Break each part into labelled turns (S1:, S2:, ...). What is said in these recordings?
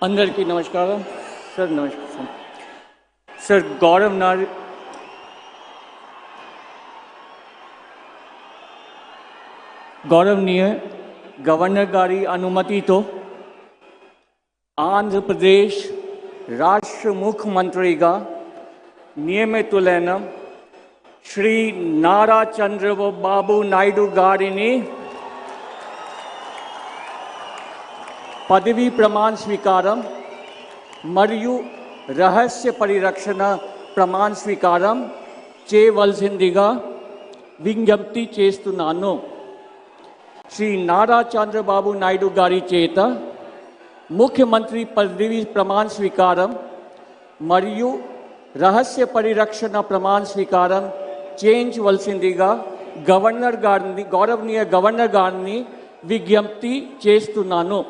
S1: అందరికీ నమస్కారం సార్. నమస్కారం సార్. గౌరవనీయ గవర్నర్ గారి అనుమతితో ఆంధ్రప్రదేశ్ రాష్ట్ర ముఖ్యమంత్రిగా నియమితులైన శ్రీ నారా చంద్రబాబు నాయుడు గారిని పదవీ ప్రమాణ స్వీకారం మరియు రహస్య పరిరక్షణ ప్రమాణ స్వీకారం చేయవలసిందిగా విజ్ఞప్తి చేస్తున్నాను. శ్రీ నారా చంద్రబాబు నాయుడు గారి చేత ముఖ్యమంత్రి పదవీ ప్రమాణ స్వీకారం మరియు రహస్య పరిరక్షణ ప్రమాణ స్వీకారం చేయించవలసిందిగా గౌరవనీయ గవర్నర్ గారిని విజ్ఞప్తి చేస్తున్నాను.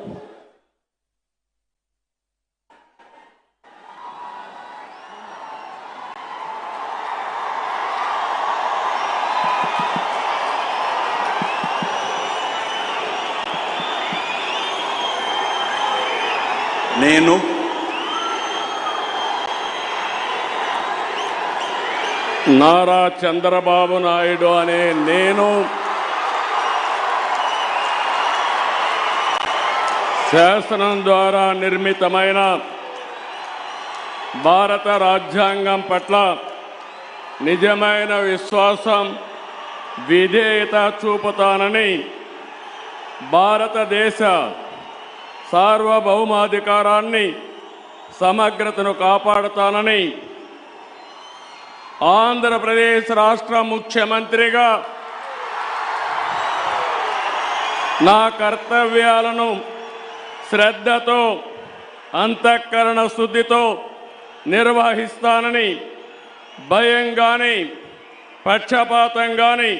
S2: నేను నారా చంద్రబాబు నాయుడు అనే నేను శాసనం ద్వారా నిర్మితమైన భారత రాజ్యాంగం పట్ల నిజమైన విశ్వాసం, విధేయత చూపుతానని, భారతదేశ సార్వభౌమాధికారాన్ని సమగ్రతను కాపాడుతానని, ఆంధ్రప్రదేశ్ రాష్ట్ర ముఖ్యమంత్రిగా నా కర్తవ్యాలను శ్రద్ధతో, అంతఃకరణ శుద్ధితో నిర్వహిస్తానని, భయం కానీ, పక్షపాతం కానీ,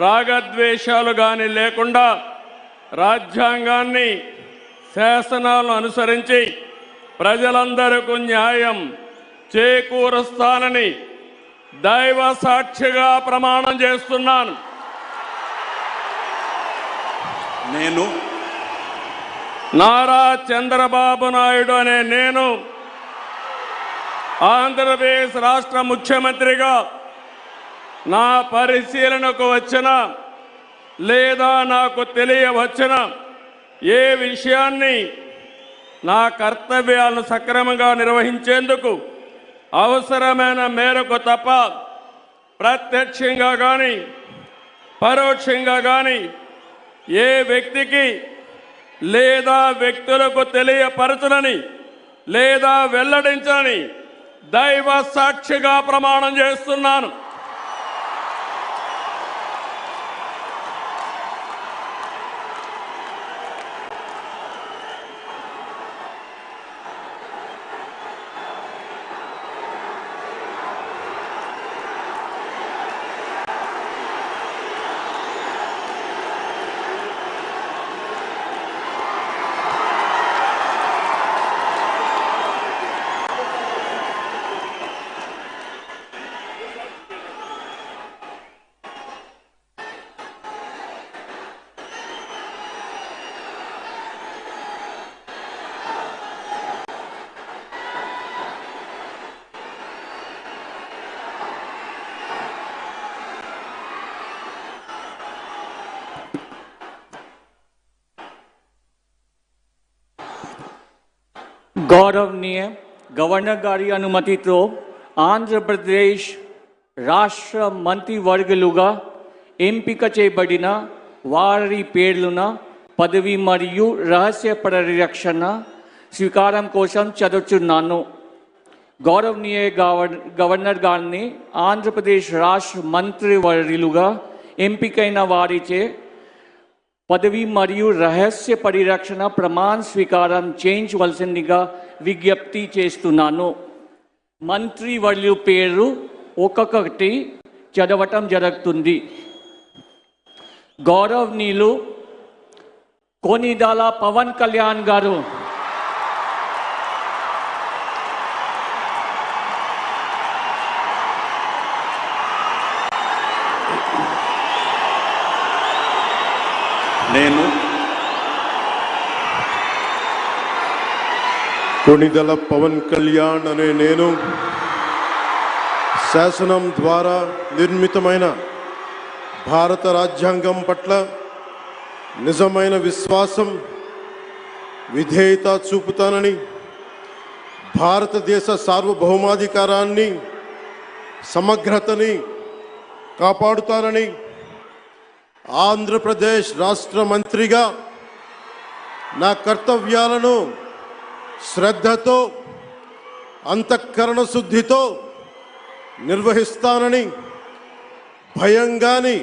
S2: రాగద్వేషాలు కానీ లేకుండా రాజ్యాంగాన్ని, శాసనాలను అనుసరించి ప్రజలందరికీ న్యాయం చేకూరుస్తానని దైవ సాక్షిగా ప్రమాణం చేస్తున్నాను. నేను నారా చంద్రబాబు నాయుడు అనే నేను ఆంధ్రప్రదేశ్ రాష్ట్ర ముఖ్యమంత్రిగా నా పరిశీలనకు వచ్చిన లేదా నాకు తెలియవచ్చిన ఏ విషయాన్ని నా కర్తవ్యాలను సక్రమంగా నిర్వహించేందుకు అవసరమైన మేరకు తప్ప ప్రత్యక్షంగా కానీ పరోక్షంగా కానీ ఏ వ్యక్తికి లేదా వ్యక్తులకు తెలియపరచనని లేదా వెల్లడించని దైవ సాక్షిగా ప్రమాణం చేస్తున్నాను.
S1: గౌరవనీయ గవర్నర్ గారి అనుమతితో ఆంధ్రప్రదేశ్ రాష్ట్ర మంత్రివర్గులుగా ఎంపిక చేయబడిన వారి పేర్లున పదవి మరియు రహస్య పరిరక్షణ స్వీకారం కోసం చదువుతున్నాను. గౌరవనీయ గవర్నర్ గారిని ఆంధ్రప్రదేశ్ రాష్ట్ర మంత్రివర్యులుగా ఎంపికైన వారిచే పదవి మరియు రహస్య పరిరక్షణ ప్రమాణ స్వీకారం చేయించవలసిందిగా విజ్ఞప్తి చేస్తున్నాను. మంత్రివర్యుల పేరు ఒక్కొక్కటి చదవటం జరుగుతుంది. గౌరవనీయులు కొనిదెల పవన్ కళ్యాణ్ గారు,
S2: నేను
S3: కొణిదెల పవన్ కళ్యాణ్ అనే నేను శాసనం ద్వారా నిర్మితమైన భారత రాజ్యాంగం పట్ల నిజమైన విశ్వాసం విధేయత చూపుతానని, భారతదేశ సార్వభౌమాధికారాన్ని సమగ్రతని కాపాడుతానని, ఆంధ్రప్రదేశ్ రాష్ట్ర మంత్రిగా నా కర్తవ్యాలను శ్రద్ధతో అంతఃకరణ శుద్ధితో నిర్వహిస్తానని, భయం కానీ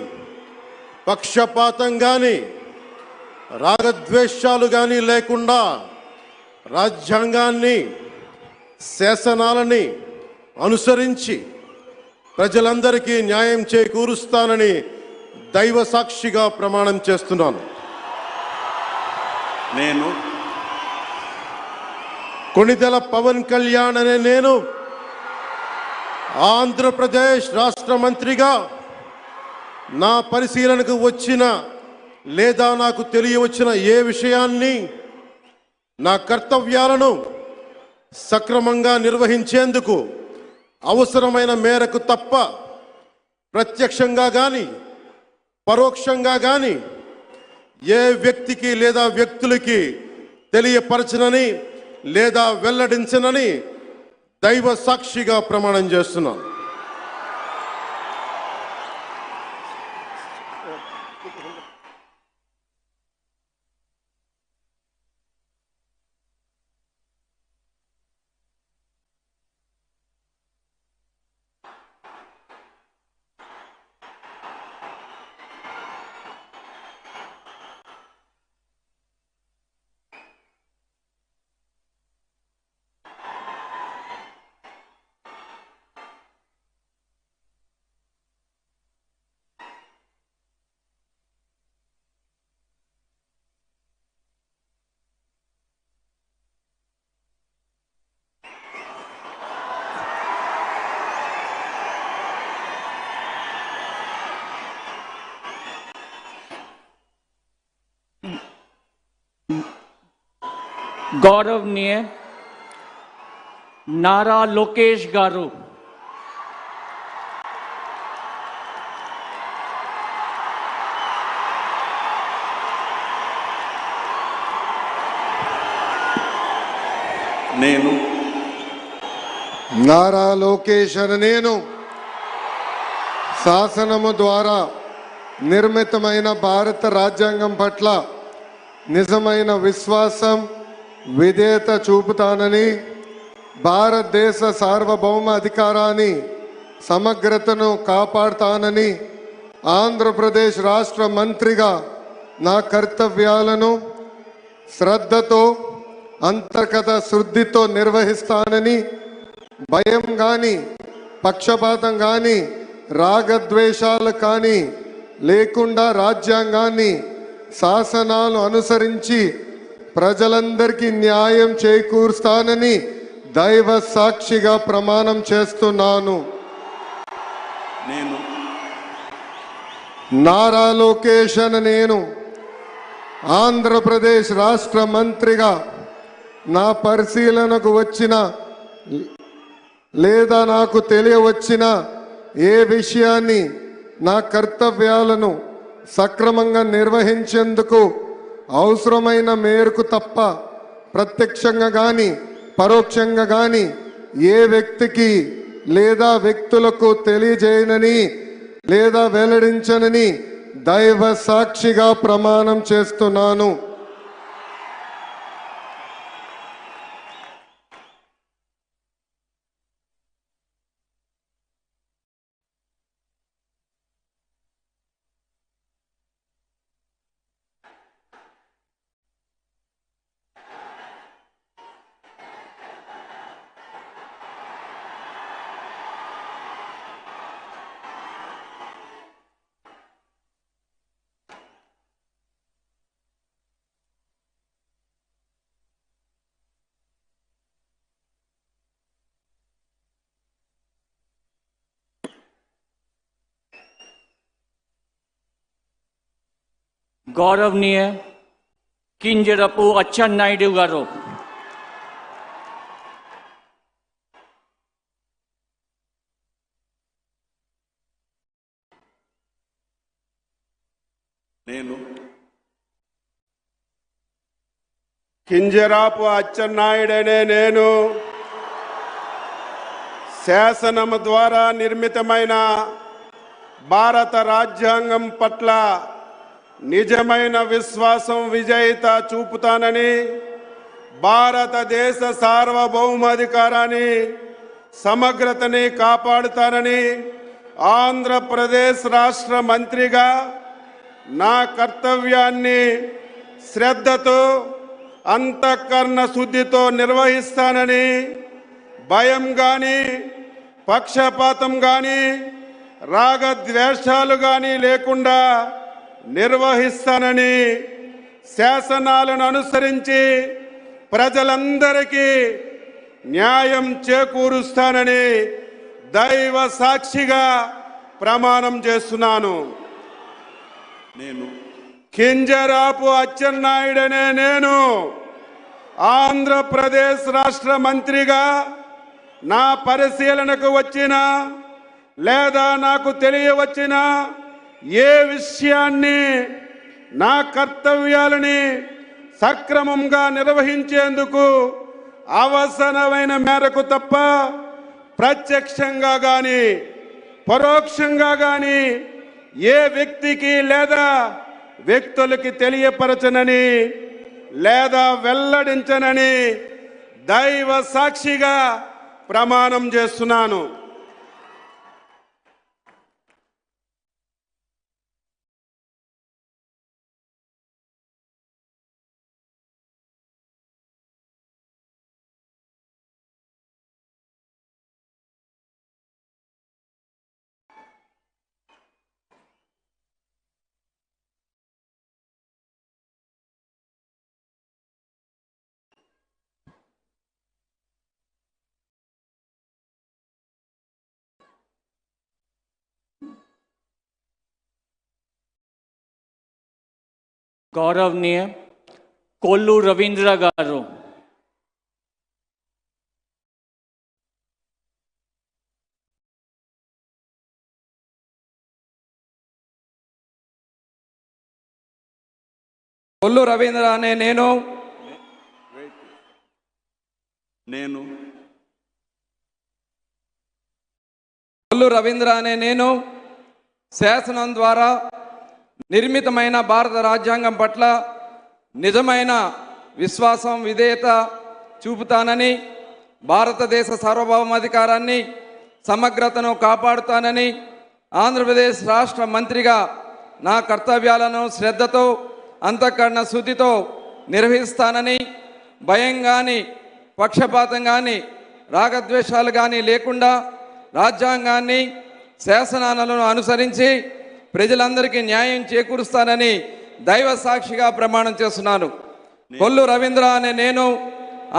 S3: పక్షపాతం కానీ రాగద్వేషాలు కానీ లేకుండా రాజ్యాంగాన్ని శాసనాలని అనుసరించి ప్రజలందరికీ న్యాయం చేకూరుస్తానని దైవ సాక్షిగా ప్రమాణం చేస్తున్నాను.
S2: నేను
S3: కొణిదెల పవన్ కళ్యాణ్ అనే నేను ఆంధ్రప్రదేశ్ రాష్ట్ర మంత్రిగా నా పరిశీలనకు వచ్చిన లేదా నాకు తెలియవచ్చిన ఏ విషయాన్ని నా కర్తవ్యాలను సక్రమంగా నిర్వహించేందుకు అవసరమైన మేరకు తప్ప ప్రత్యక్షంగా కానీ పరోక్షంగా కానీ ఏ వ్యక్తికి లేదా వ్యక్తులకి తెలియపరచనని లేదా వెల్లడించనని దైవ సాక్షిగా ప్రమాణం చేస్తున్నాను.
S1: गौरवनीय नारा लोकेश गारू,
S2: నేను
S4: నారా లోకేష్ అనే నేను శాసనము ద్వారా నిర్మితమైన భారత రాజ్యాంగం పట్ల నిజమైన విశ్వాసం విధేయత చూపుతానని, భారతదేశ సార్వభౌమ అధికారాన్ని సమగ్రతను కాపాడుతానని, ఆంధ్రప్రదేశ్ రాష్ట్ర మంత్రిగా నా కర్తవ్యాలను శ్రద్ధతో అంతర్గత శుద్ధితో నిర్వహిస్తానని, భయం కానీ పక్షపాతం కానీ రాగద్వేషాలు కానీ లేకుండా రాజ్యాంగాన్ని శాసనాలు అనుసరించి ప్రజలందరికీ న్యాయం చేకూరుస్తానని దైవ సాక్షిగా ప్రమాణం చేస్తున్నాను.
S2: నేను
S4: నారా లోకేష్ అనే నేను ఆంధ్రప్రదేశ్ రాష్ట్ర మంత్రిగా నా పరిశీలనకు వచ్చిన లేదా నాకు తెలియవచ్చిన ఏ విషయాన్ని నా కర్తవ్యాలను సక్రమంగా నిర్వహించేందుకు అవసరమైన మేరకు తప్ప ప్రత్యక్షంగా కానీ పరోక్షంగా కానీ ఏ వ్యక్తికి లేదా వ్యక్తులకు తెలియజేయనని లేదా వెల్లడించనని దైవ సాక్షిగా ప్రమాణం చేస్తున్నాను.
S1: गौरवनीय किंजरपु अच्चन्नायुडु गारू,
S2: నేను
S5: కింజరాపు అచ్చెన్నాయుడనే నేను శాసనము ద్వారా నిర్మితమైన భారత రాజ్యాంగం పట్ల నిజమైన విశ్వాసం విజేత చూపుతానని, భారతదేశ సార్వభౌమాధికారాన్ని సమగ్రతని కాపాడుతానని ఆంధ్రప్రదేశ్ రాష్ట్ర మంత్రిగా నా కర్తవ్యాన్ని శ్రద్ధతో అంతఃకరణ శుద్ధితో నిర్వహిస్తానని, భయం కానీ పక్షపాతం కానీ రాగద్వేషాలు కానీ లేకుండా నిర్వహిస్తానని, శాసనాలను అనుసరించి ప్రజలందరికీ న్యాయం చేకూరుస్తానని దైవ సాక్షిగా ప్రమాణం చేస్తున్నాను.
S2: నేను
S5: కింజరాపు అచ్చెన్నాయుడనే నేను ఆంధ్రప్రదేశ్ రాష్ట్ర మంత్రిగా నా పరిశీలనకు వచ్చిన లేదా నాకు తెలియవచ్చిన ఏ విషయాన్ని నా కర్తవ్యాలని సక్రమంగా నిర్వహించేందుకు అవసరమైన మేరకు తప్ప ప్రత్యక్షంగా కానీ పరోక్షంగా కానీ ఏ వ్యక్తికి లేదా వ్యక్తులకి తెలియపరచనని లేదా వెల్లడించనని దైవ సాక్షిగా ప్రమాణం చేస్తున్నాను.
S1: गौरवनीय कोल्लू रवींद्र गारू
S6: కొల్లు రవీంద్ర అనే నేను కొల్లు రవీంద్ర అనే నేను శాసనం ద్వారా నిర్మితమైన భారత రాజ్యాంగం పట్ల నిజమైన విశ్వాసం విధేయత చూపుతానని, భారతదేశ సార్వభౌమాధికారాన్ని సమగ్రతను కాపాడుతానని ఆంధ్రప్రదేశ్ రాష్ట్ర మంత్రిగా నా కర్తవ్యాలను శ్రద్ధతో అంతఃకరణ శుద్ధితో నిర్వహిస్తానని, భయం కానీ పక్షపాతం కానీ రాగద్వేషాలు కానీ లేకుండా రాజ్యాంగాన్ని శాసనాలను అనుసరించి ప్రజలందరికీ న్యాయం చేకూరుస్తానని దైవ సాక్షిగా ప్రమాణం చేస్తున్నాను. కొల్లు రవీంద్ర అనే నేను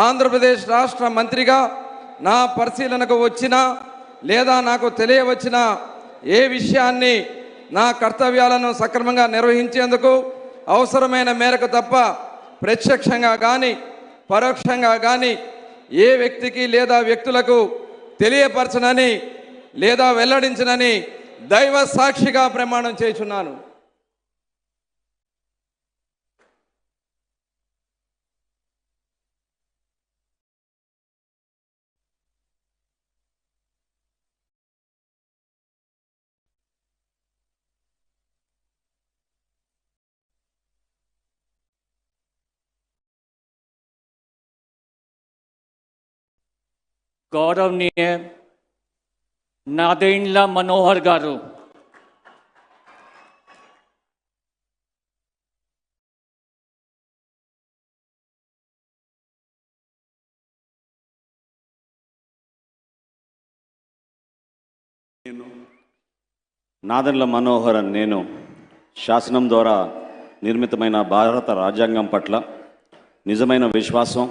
S6: ఆంధ్రప్రదేశ్ రాష్ట్ర మంత్రిగా నా పరిశీలనకు వచ్చిన లేదా నాకు తెలియవచ్చిన ఏ విషయాన్ని నా కర్తవ్యాలను సక్రమంగా నిర్వహించేందుకు అవసరమైన మేరకు తప్ప ప్రత్యక్షంగా కానీ పరోక్షంగా కానీ ఏ వ్యక్తికి లేదా వ్యక్తులకు తెలియపరచనని లేదా వెల్లడించనని దైవ సాక్షిగా ప్రమాణం చేయుచున్నాను.
S1: गौरवनीय नादेंड्ला मनोहर गारू
S7: నాదెండ్ల మనోహర్ నేను శాసనం ద్వారా నిర్మితమైన భారత రాజ్యాంగం పట్ల నిజమైన విశ్వాసం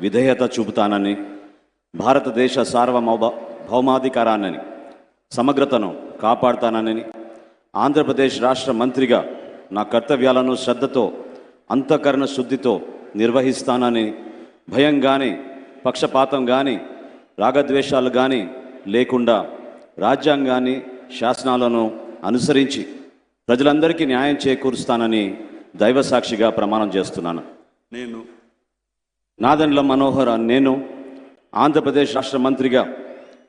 S7: విధేయత చూపుతానని, భారతదేశ సార్వభౌమాధికారాన్ని సమగ్రతను కాపాడుతానని ఆంధ్రప్రదేశ్ రాష్ట్ర మంత్రిగా నా కర్తవ్యాలను శ్రద్ధతో అంతఃకరణ శుద్ధితో నిర్వహిస్తానని, భయం కానీ పక్షపాతం కానీ రాగద్వేషాలు కానీ లేకుండా రాజ్యాంగాన్ని శాసనాలను అనుసరించి ప్రజలందరికీ న్యాయం చేకూరుస్తానని దైవ సాక్షిగా ప్రమాణం చేస్తున్నాను.
S2: నేను
S7: నాదెండ్ల మనోహర్ నేను ఆంధ్రప్రదేశ్ రాష్ట్ర మంత్రిగా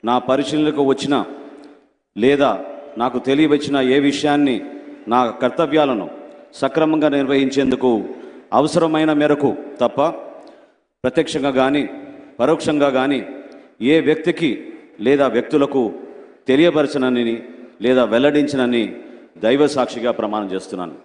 S7: నా పరిశీలనకు వచ్చిన లేదా నాకు తెలియవచ్చిన ఏ విషయాన్ని నా కర్తవ్యాలను సక్రమంగా నిర్వహించేందుకు అవసరమైన మేరకు తప్ప ప్రత్యక్షంగా కానీ పరోక్షంగా కానీ ఏ వ్యక్తికి లేదా వ్యక్తులకు తెలియపరచనని లేదా వెల్లడించనని దైవ సాక్షిగా ప్రమాణం చేస్తున్నాను.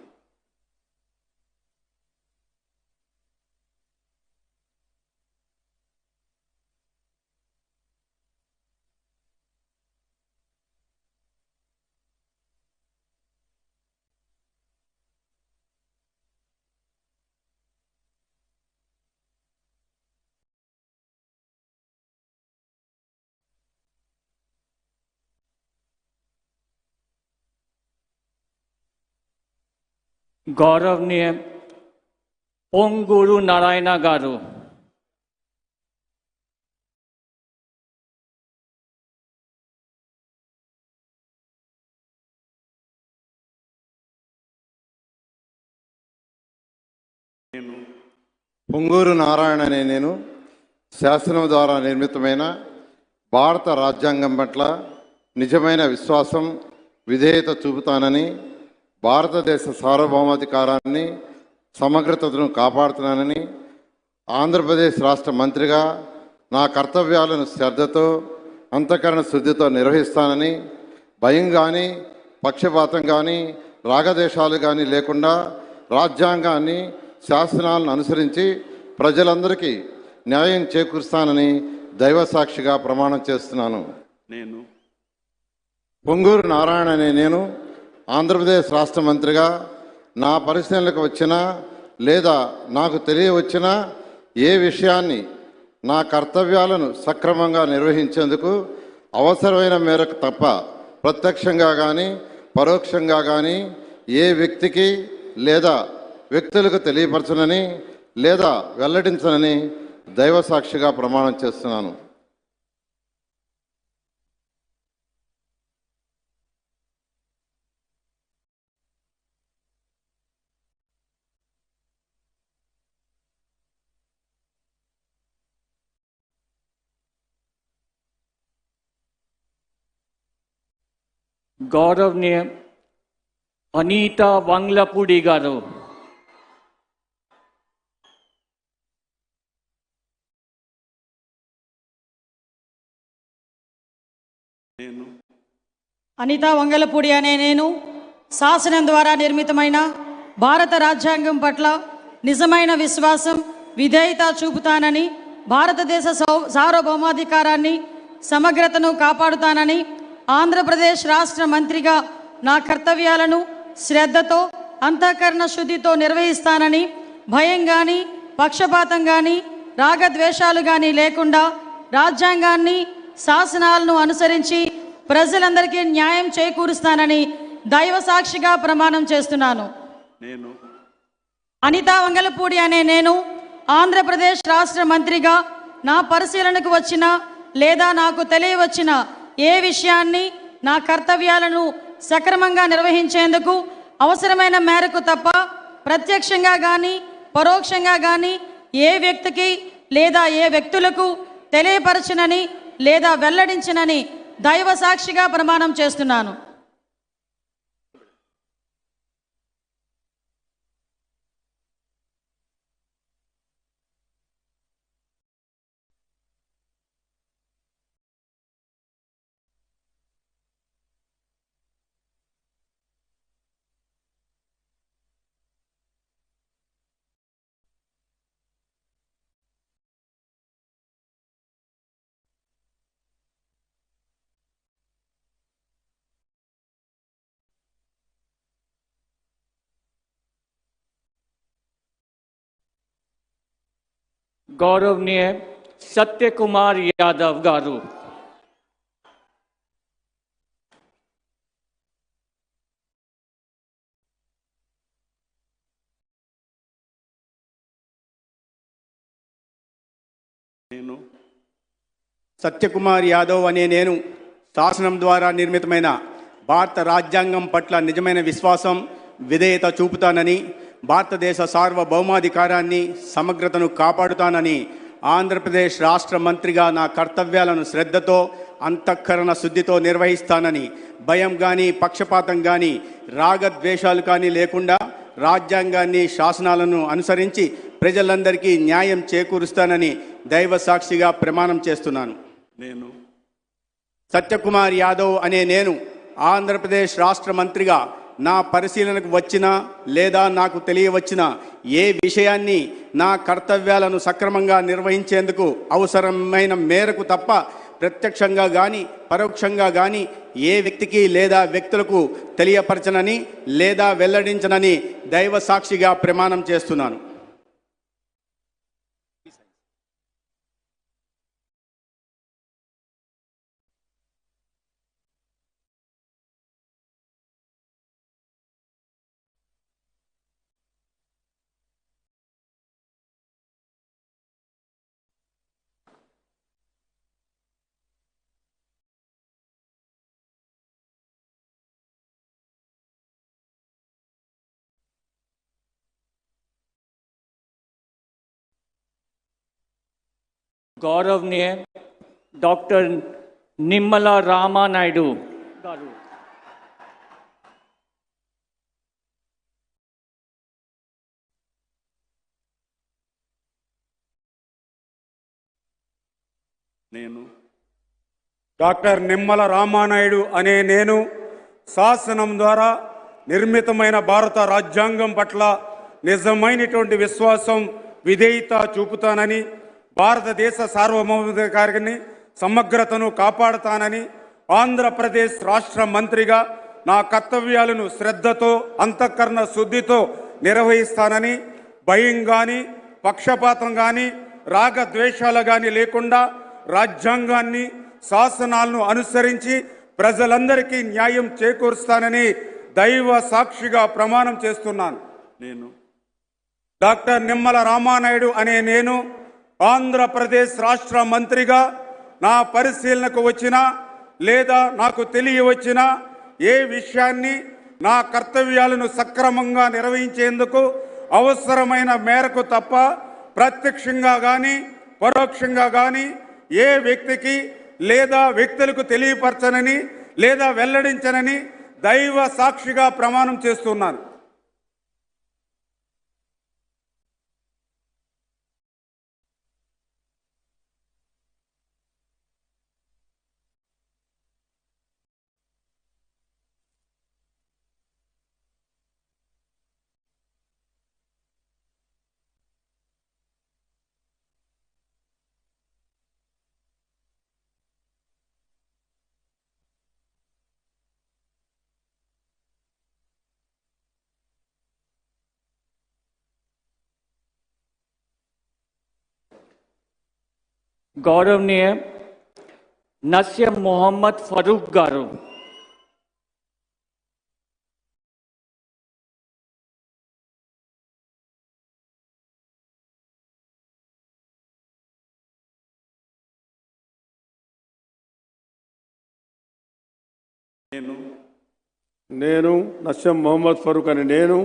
S1: गौरवनीय पोंगूरू नारायण गारू,
S3: పొంగూరు నారాయణ అనే నేను శాసనం ద్వారా నిర్మితమైన భారత రాజ్యాంగం పట్ల నిజమైన విశ్వాసం విధేయత చూపుతానని, భారతదేశ సార్వభౌమాధికారాన్ని సమగ్రతను కాపాడుతున్నానని, ఆంధ్రప్రదేశ్ రాష్ట్ర మంత్రిగా నా కర్తవ్యాలను శ్రద్ధతో అంతఃకరణ శుద్ధితో నిర్వహిస్తానని, భయం కానీ పక్షపాతం కానీ రాగదేశాలు కానీ లేకుండా రాజ్యాంగాన్ని శాసనాలను అనుసరించి ప్రజలందరికీ న్యాయం చేకూరుస్తానని దైవ సాక్షిగా ప్రమాణం చేస్తున్నాను.
S2: నేను
S3: పొంగూరు నారాయణ అనే నేను ఆంధ్రప్రదేశ్ రాష్ట్ర మంత్రిగా నా పరిశీలనకు వచ్చిన లేదా నాకు తెలియవచ్చిన ఏ విషయాన్ని నా కర్తవ్యాలను సక్రమంగా నిర్వహించేందుకు అవసరమైన మేరకు తప్ప ప్రత్యక్షంగా కానీ పరోక్షంగా కానీ ఏ వ్యక్తికి లేదా వ్యక్తులకు తెలియపరచనని లేదా వెల్లడించనని దైవ సాక్షిగా ప్రమాణం చేస్తున్నాను.
S1: गौरवनीय अनीता वांगलापुडी गारू,
S2: నేను
S8: అనితా వంగలపూడి అనే నేను శాసనం ద్వారా నిర్మితమైన భారత రాజ్యాంగం పట్ల నిజమైన విశ్వాసం విధేయత చూపుతానని, భారతదేశ సార్వభౌమాధికారాన్ని సమగ్రతను కాపాడుతానని, ఆంధ్రప్రదేశ్ రాష్ట్ర మంత్రిగా నా కర్తవ్యాలను శ్రద్ధతో అంతఃకరణ శుద్ధితో నిర్వహిస్తానని, భయం కానీ పక్షపాతం కానీ రాగద్వేషాలు కానీ లేకుండా రాజ్యాంగాన్ని శాసనాలను అనుసరించి ప్రజలందరికీ న్యాయం చేకూరుస్తానని దైవ సాక్షిగా ప్రమాణం చేస్తున్నాను.
S2: నేను
S8: అనితా వంగలపూడి అనే నేను ఆంధ్రప్రదేశ్ రాష్ట్ర మంత్రిగా నా పరిశీలనకు వచ్చిన లేదా నాకు తెలియవచ్చిన ఏ విషయాన్ని నా కర్తవ్యాలను సక్రమంగా నిర్వహించేందుకు అవసరమైన మేరకు తప్ప ప్రత్యక్షంగా కానీ పరోక్షంగా కానీ ఏ వ్యక్తికి లేదా ఏ వ్యక్తులకు తెలియపరచనని లేదా వెల్లడించనని దైవ సాక్షిగా ప్రమాణం చేస్తున్నాను.
S1: गौरवनीय सत्य कुमार यादव गारू,
S2: నేను
S9: సత్యకుమార్ యాదవ్ అనే నేను శాసనం ద్వారా నిర్మితమైన భారత రాజ్యాంగం పట్ల నిజమైన విశ్వాసం విధేయత చూపుతానని, భారతదేశ సార్వభౌమాధికారాన్ని సమగ్రతను కాపాడుతానని ఆంధ్రప్రదేశ్ రాష్ట్ర మంత్రిగా నా కర్తవ్యాలను శ్రద్ధతో అంతఃకరణ శుద్ధితో నిర్వహిస్తానని, భయం కానీ పక్షపాతం కానీ రాగద్వేషాలు కానీ లేకుండా రాజ్యాంగాన్ని శాసనాలను అనుసరించి ప్రజలందరికీ న్యాయం చేకూరుస్తానని దైవ సాక్షిగా ప్రమాణం చేస్తున్నాను.
S2: నేను
S9: సత్యకుమార్ యాదవ్ అనే నేను ఆంధ్రప్రదేశ్ రాష్ట్ర మంత్రిగా నా పరిశీలనకు వచ్చిన లేదా నాకు తెలియవచ్చిన ఏ విషయాన్ని నా కర్తవ్యాలను సక్రమంగా నిర్వహించేందుకు అవసరమైన మేరకు తప్ప ప్రత్యక్షంగా కానీ పరోక్షంగా కానీ ఏ వ్యక్తికి లేదా వ్యక్తులకు తెలియపరచనని లేదా వెల్లడించనని దైవ సాక్షిగా ప్రమాణం చేస్తున్నాను.
S1: गौरवनीय डॉक्टर निम्मला रामा नायडू गारू
S2: నేను
S5: డాక్టర్ నిమ్మల రామానాయుడు అనే నేను శాసనం ద్వారా నిర్మితమైన భారత రాజ్యాంగం పట్ల నిజమైనటువంటి విశ్వాసం విధేయత చూపుతానని, భారతదేశ సార్వభౌమాధికారాన్ని సమగ్రతను కాపాడుతానని, ఆంధ్రప్రదేశ్ రాష్ట్ర మంత్రిగా నా కర్తవ్యాలను శ్రద్ధతో అంతఃకరణ శుద్ధితో నిర్వహిస్తానని, భయం కానీ పక్షపాతం కానీ రాగద్వేషాలు కానీ లేకుండా రాజ్యాంగాన్ని శాసనాలను అనుసరించి ప్రజలందరికీ న్యాయం చేకూరుస్తానని దైవ సాక్షిగా ప్రమాణం చేస్తున్నాను.
S2: నేను
S5: డాక్టర్ నిమ్మల రామానాయుడు అనే నేను ఆంధ్రప్రదేశ్ రాష్ట్ర మంత్రిగా నా పరిశీలనకు వచ్చిన లేదా నాకు తెలియవచ్చిన ఏ విషయాన్ని నా కర్తవ్యాలను సక్రమంగా నిర్వహించేందుకు అవసరమైన మేరకు తప్ప ప్రత్యక్షంగా కానీ పరోక్షంగా కానీ ఏ వ్యక్తికి లేదా వ్యక్తులకు తెలియపరచనని లేదా వెల్లడించనని దైవ సాక్షిగా ప్రమాణం చేస్తున్నాను.
S1: गौरवनीय नसीम मोहम्मद फारूक गारू
S5: నేను నస్యం మొహమ్మద్ ఫరూక్ అని నేను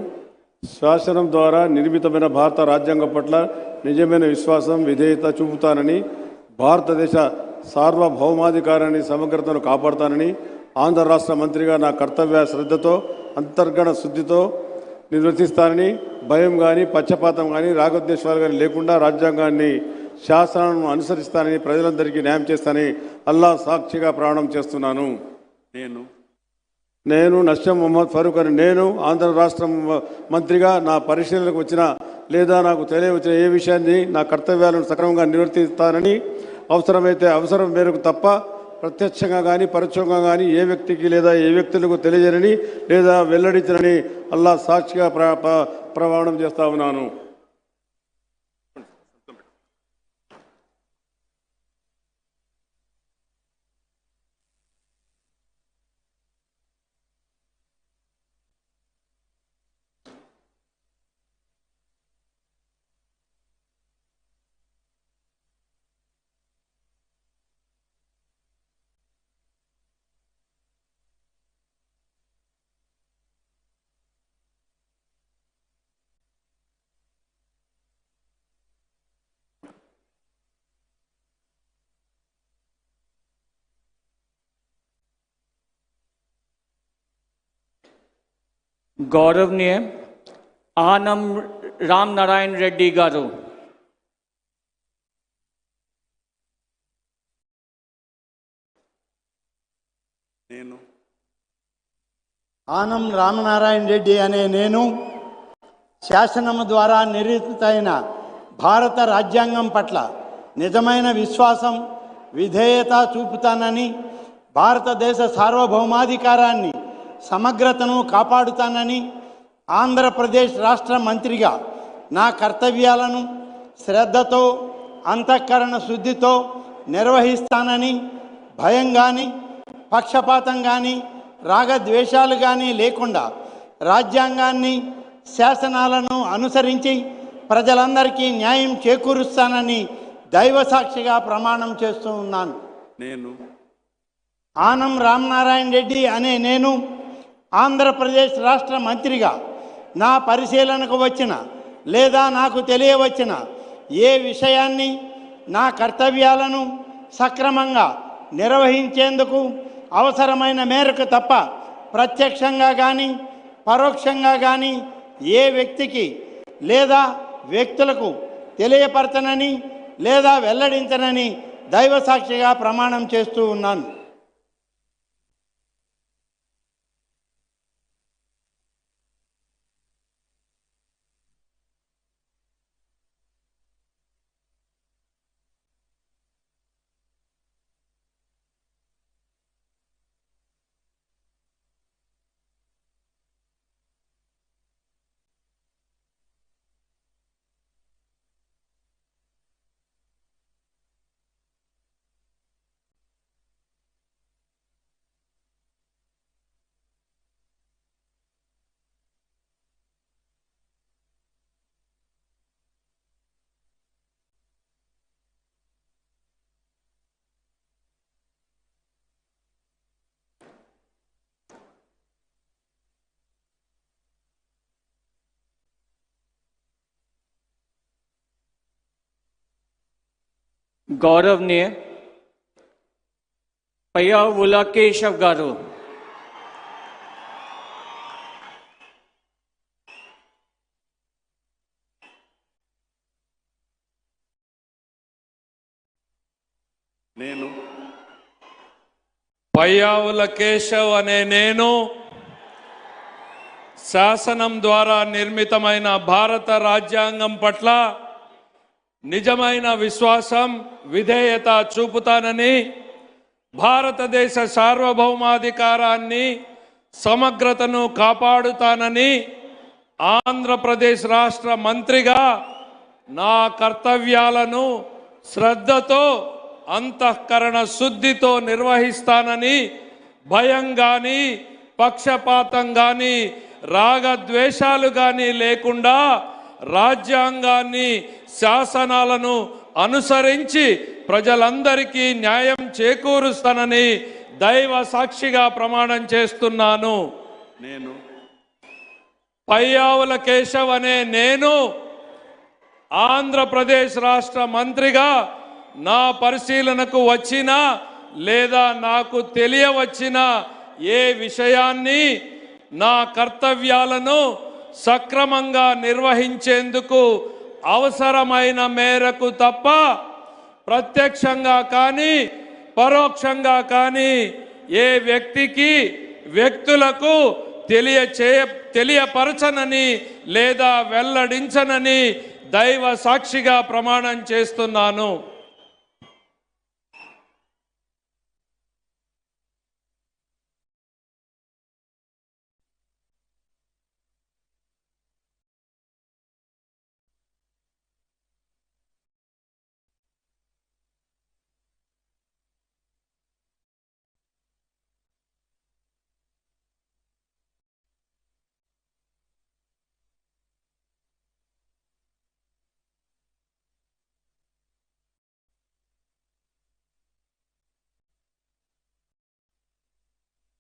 S5: శాసనం ద్వారా నిర్మితమైన భారత రాజ్యాంగం పట్ల నిజమైన విశ్వాసం విధేయత చూపుతానని, భారతదేశ సార్వభౌమాధికారాన్ని సమగ్రతను కాపాడుతానని, ఆంధ్ర రాష్ట్ర మంత్రిగా నా కర్తవ్య శ్రద్ధతో అంతర్గత శుద్ధితో నిర్వర్తిస్తానని, భయం కానీ పక్షపాతం కానీ రాగద్వేషాలు కానీ లేకుండా రాజ్యాంగాన్ని శాసనాలను అనుసరిస్తానని ప్రజలందరికీ న్యాయం చేస్తానని అల్లా సాక్షిగా ప్రమాణం చేస్తున్నాను. నేను నస్యం మొహమ్మద్ ఫరూక్ అని నేను ఆంధ్ర రాష్ట్ర మంత్రిగా నా పరిశీలనకు వచ్చిన లేదా నాకు తెలియవచ్చిన ఏ విషయాన్ని నా కర్తవ్యాలను సక్రమంగా నిర్వర్తిస్తానని, అవసరమైతే అవసరం మేరకు తప్ప ప్రత్యక్షంగా కానీ పరోక్షంగా కానీ ఏ వ్యక్తికి లేదా ఏ వ్యక్తులకు తెలియజేయని లేదా వెల్లడించనని అల్లా సాక్షిగా ప్రమాణం చేస్తా ఉన్నాను.
S1: గౌరవనీయ ఆనం రామ్ నారాయణ రెడ్డి గారు,
S2: నేను
S10: ఆనం రామనారాయణ రెడ్డి అనే నేను శాసనము ద్వారా నిర్మితమైన భారత రాజ్యాంగం పట్ల నిజమైన విశ్వాసం, విధేయత చూపుతానని, భారతదేశ సార్వభౌమాధికారాన్ని, సమగ్రతను కాపాడుతానని, ఆంధ్రప్రదేశ్ రాష్ట్ర మంత్రిగా నా కర్తవ్యాలను శ్రద్ధతో, అంతఃకరణ శుద్ధితో నిర్వహిస్తానని, భయం కానీ, పక్షపాతం కానీ, రాగద్వేషాలు కానీ లేకుండా రాజ్యాంగాన్ని, శాసనాలను అనుసరించి ప్రజలందరికీ న్యాయం చేకూరుస్తానని దైవసాక్షిగా ప్రమాణం చేస్తూ ఉన్నాను.
S2: నేను
S10: ఆనం రామనారాయణ రెడ్డి అనే నేను ఆంధ్రప్రదేశ్ రాష్ట్ర మంత్రిగా నా పరిశీలనకు వచ్చిన లేదా నాకు తెలియవచ్చిన ఏ విషయాన్ని, నా కర్తవ్యాలను సక్రమంగా నిర్వహించేందుకు అవసరమైన మేరకు తప్ప ప్రత్యక్షంగా కానీ పరోక్షంగా కానీ ఏ వ్యక్తికి లేదా వ్యక్తులకు తెలియపరచనని లేదా వెల్లడించనని దైవసాక్షిగా ప్రమాణం చేస్తూ ఉన్నాను.
S1: గౌరవనీయ పయ్యావుల కేశవ్ గారు,
S2: నేను
S5: పయ్యావుల కేశవ్ అనే నేను శాసనం ద్వారా నిర్మితమైన భారత రాజ్యాంగం పట్ల నిజమైన విశ్వాసం, విధేయత చూపుతానని, భారతదేశ సార్వభౌమాధికారాన్ని, సమగ్రతను కాపాడుతానని, ఆంధ్రప్రదేశ్ రాష్ట్ర మంత్రిగా నా కర్తవ్యాలను శ్రద్ధతో, అంతఃకరణ శుద్ధితో నిర్వహిస్తానని, భయం కానీ, పక్షపాతం కానీ, రాగద్వేషాలు కానీ లేకుండా రాజ్యాంగాన్ని, శాసనాలను అనుసరించి ప్రజలందరికీ న్యాయం చేకూరుస్తానని దైవ సాక్షిగా ప్రమాణం చేస్తున్నాను.
S2: నేను
S5: పయ్యావుల కేశవ్ అనే నేను ఆంధ్రప్రదేశ్ రాష్ట్ర మంత్రిగా నా పరిశీలనకు వచ్చిన లేదా నాకు తెలియవచ్చిన ఏ విషయాన్ని, నా కర్తవ్యాలను సక్రమంగా నిర్వహించేందుకు అవసరమైన మేరకు తప్ప ప్రత్యక్షంగా కానీ పరోక్షంగా కానీ ఏ వ్యక్తికి, వ్యక్తులకు తెలియపరచనని లేదా వెల్లడించనని దైవ సాక్షిగా ప్రమాణం చేస్తున్నాను.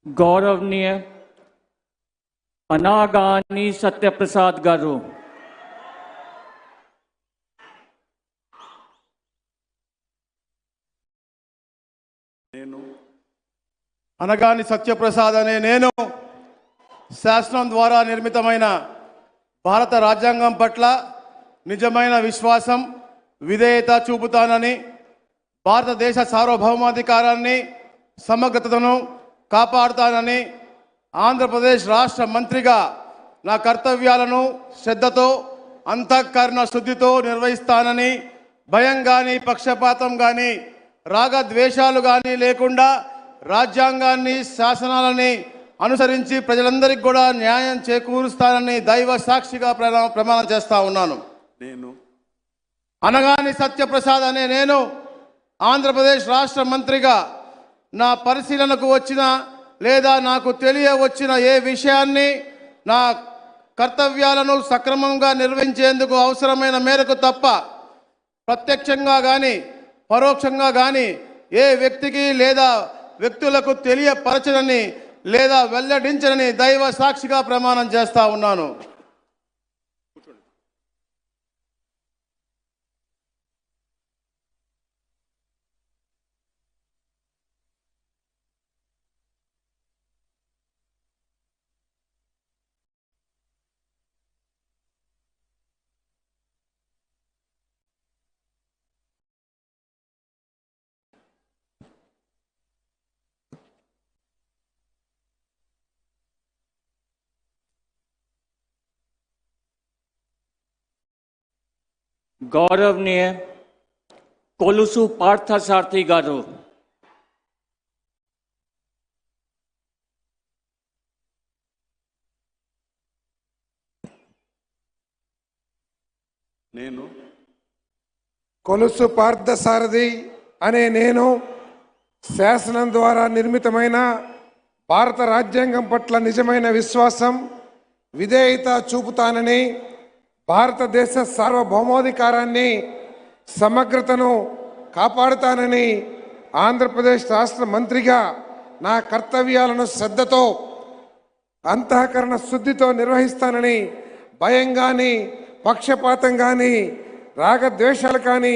S1: గౌరవనీయ అనాగాని సత్యప్రసాద్ గారు,
S2: నేను
S9: అనగాని సత్యప్రసాద్ అనే నేను శాసనం ద్వారా నిర్మితమైన భారత రాజ్యాంగం పట్ల నిజమైన విశ్వాసం విధేయత చూపుతానని, భారతదేశ సార్వభౌమాధికారాన్ని సమగ్రతను కాపాడుతానని, ఆంధ్రప్రదేశ్ రాష్ట్ర మంత్రిగా నా కర్తవ్యాలను శ్రద్ధతో అంతఃకరణ శుద్ధితో నిర్వహిస్తానని, భయం కానీ పక్షపాతం కానీ రాగద్వేషాలు కానీ లేకుండా రాజ్యాంగాన్ని శాసనాలని అనుసరించి ప్రజలందరికీ కూడా న్యాయం చేకూరుస్తానని దైవ సాక్షిగా ప్రమాణం చేస్తా ఉన్నాను.
S2: నేను
S9: అనగాని సత్యప్రసాద్ అనే నేను ఆంధ్రప్రదేశ్ రాష్ట్ర మంత్రిగా నా పరిశీలనకు వచ్చిన లేదా నాకు తెలియవచ్చిన ఏ విషయాన్ని నా కర్తవ్యాలను సక్రమంగా నిర్వహించేందుకు అవసరమైన మేరకు తప్ప ప్రత్యక్షంగా కానీ పరోక్షంగా కానీ ఏ వ్యక్తికి లేదా వ్యక్తులకు తెలియపరచనని లేదా వెల్లడించనని దైవ సాక్షిగా ప్రమాణం చేస్తా ఉన్నాను.
S1: गौरवनीय कोलुसु पार्थसारथी गारू,
S2: నేను
S4: కొలుసు పార్థసారథి అనే నేను శాసనం ద్వారా నిర్మితమైన భారత రాజ్యాంగం పట్ల నిజమైన విశ్వాసం విధేయత చూపుతానని, భారతదేశ సార్వభౌమాధికారాన్ని సమగ్రతను కాపాడుతానని, ఆంధ్రప్రదేశ్ రాష్ట్ర మంత్రిగా నా కర్తవ్యాలను శ్రద్ధతో అంతఃకరణ శుద్ధితో నిర్వహిస్తానని, భయం కానీ పక్షపాతం కానీ రాగద్వేషాలు కానీ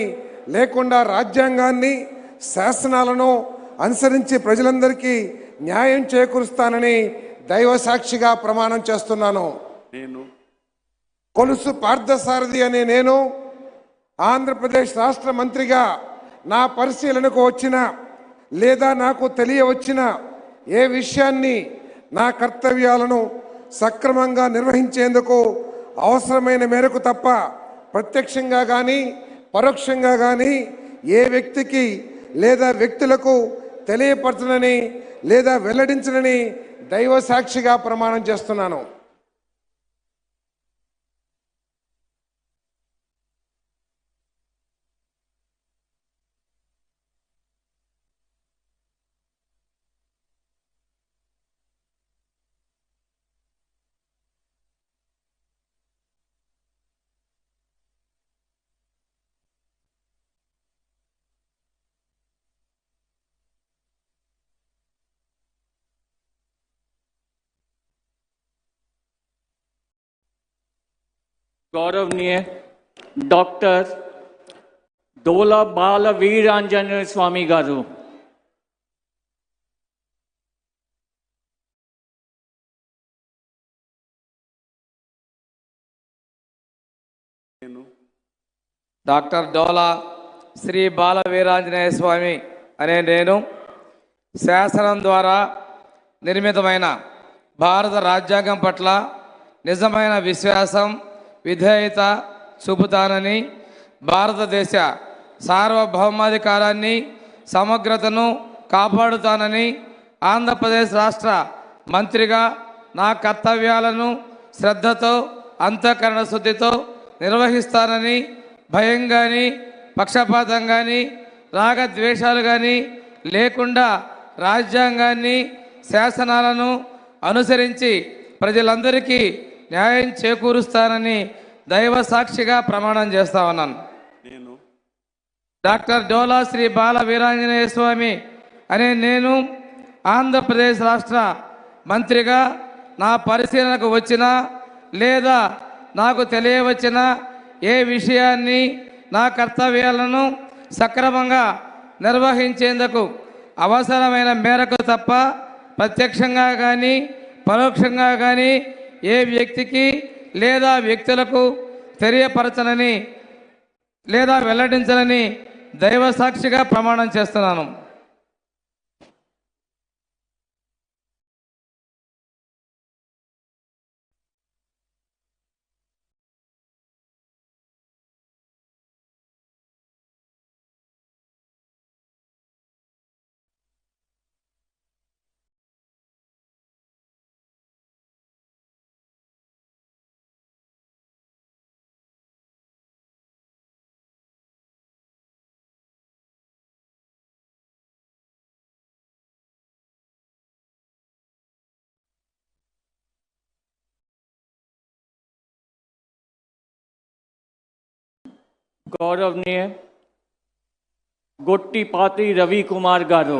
S4: లేకుండా రాజ్యాంగాన్ని శాసనాలను అనుసరించి ప్రజలందరికీ న్యాయం చేకూరుస్తానని దైవ సాక్షిగా ప్రమాణం చేస్తున్నాను.
S2: నేను
S4: కొలుసు పార్థసారథి అనే నేను ఆంధ్రప్రదేశ్ రాష్ట్ర మంత్రిగా నా పరిశీలనకు వచ్చిన లేదా నాకు తెలియవచ్చిన ఏ విషయాన్ని నా కర్తవ్యాలను సక్రమంగా నిర్వహించేందుకు అవసరమైన మేరకు తప్ప ప్రత్యక్షంగా కానీ పరోక్షంగా కానీ ఏ వ్యక్తికి లేదా వ్యక్తులకు తెలియపరచనని లేదా వెల్లడించనని దైవ సాక్షిగా ప్రమాణం చేస్తున్నాను.
S1: गौरवनीय डॉक्टर डोला बाल वीरांजनेय स्वामी गारू,
S2: నేను
S6: డాక్టర్ డోలా శ్రీ బాల వీరాంజనేయ స్వామి అనే నేను శాసనం ద్వారా నిర్మితమైన భారత రాజ్యాంగం పట్ల నిజమైన విశ్వాసం విధేయత చూపుతానని, భారతదేశ సార్వభౌమాధికారాన్ని సమగ్రతను కాపాడుతానని, ఆంధ్రప్రదేశ్ రాష్ట్ర మంత్రిగా నా కర్తవ్యాలను శ్రద్ధతో అంతఃకరణ శుద్ధితో నిర్వహిస్తానని, భయం కానీ పక్షపాతం కానీ రాగద్వేషాలు కానీ లేకుండా రాజ్యాంగాన్ని శాసనాలను అనుసరించి ప్రజలందరికీ న్యాయం చేకూరుస్తానని దైవ సాక్షిగా ప్రమాణం చేస్తా ఉన్నాను.
S2: నేను
S6: డాక్టర్ డోలా శ్రీ బాల వీరాంజనేయ స్వామి అనే నేను ఆంధ్రప్రదేశ్ రాష్ట్ర మంత్రిగా నా పరిశీలనకు వచ్చిన లేదా నాకు తెలియవచ్చిన ఏ విషయాన్ని నా కర్తవ్యాలను సక్రమంగా నిర్వహించేందుకు అవసరమైన మేరకు తప్ప ప్రత్యక్షంగా కానీ పరోక్షంగా కానీ ఏ వ్యక్తికి లేదా వ్యక్తులకు తెలియపరచనని లేదా వెల్లడించనని దైవ సాక్షిగా ప్రమాణం చేస్తున్నాను.
S1: गौरवनीय गोट्टीपाती रवि कुमार गारू,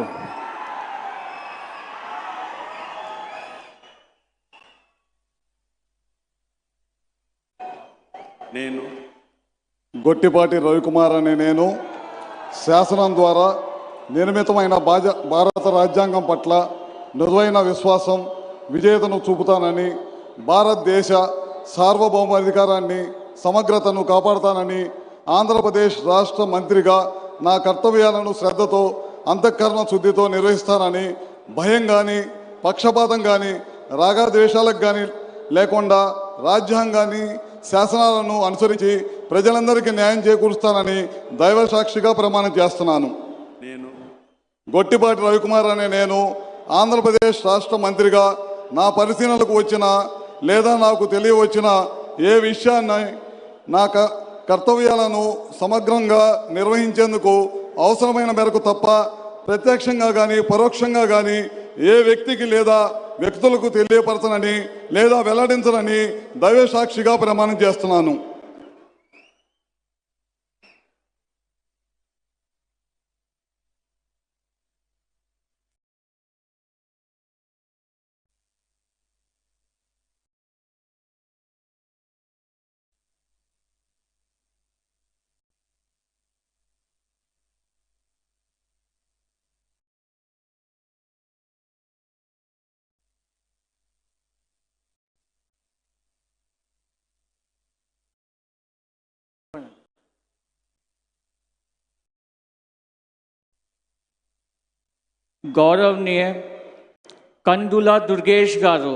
S2: నేను
S5: గొట్టిపాటి రవికుమార్ అనే నేను శాసనం ద్వారా నిర్మితమైన భారత రాజ్యాంగం పట్ల నిజమైన విశ్వాసం విధేయతను చూపుతానని, భారతదేశ సార్వభౌమాధికారాన్ని సమగ్రతను కాపాడుతానని, ఆంధ్రప్రదేశ్ రాష్ట్ర మంత్రిగా నా కర్తవ్యాలను శ్రద్ధతో అంతఃకరణ శుద్ధితో నిర్వహిస్తానని, భయం కానీ పక్షపాతం కానీ రాగద్వేషాలకు కానీ లేకుండా రాజ్యాంగాన్ని శాసనాలను అనుసరించి ప్రజలందరికీ న్యాయం చేకూరుస్తానని దైవ సాక్షిగా ప్రమాణం చేస్తున్నాను.
S2: నేను
S5: గొట్టిపాటి రవికుమార్ అనే నేను ఆంధ్రప్రదేశ్ రాష్ట్ర మంత్రిగా నా పరిశీలనకు వచ్చిన లేదా నాకు తెలియవచ్చిన ఏ విషయాన్ని నా కర్తవ్యాలను సమగ్రంగా నిర్వహించేందుకు అవసరమైన మేరకు తప్ప ప్రత్యక్షంగా కానీ పరోక్షంగా కానీ ఏ వ్యక్తికి లేదా వ్యక్తులకు తెలియపరచనని లేదా వెల్లడించనని దైవ సాక్షిగా ప్రమాణం చేస్తున్నాను.
S1: गौरवनीय कंदुला दुर्गेश गारू,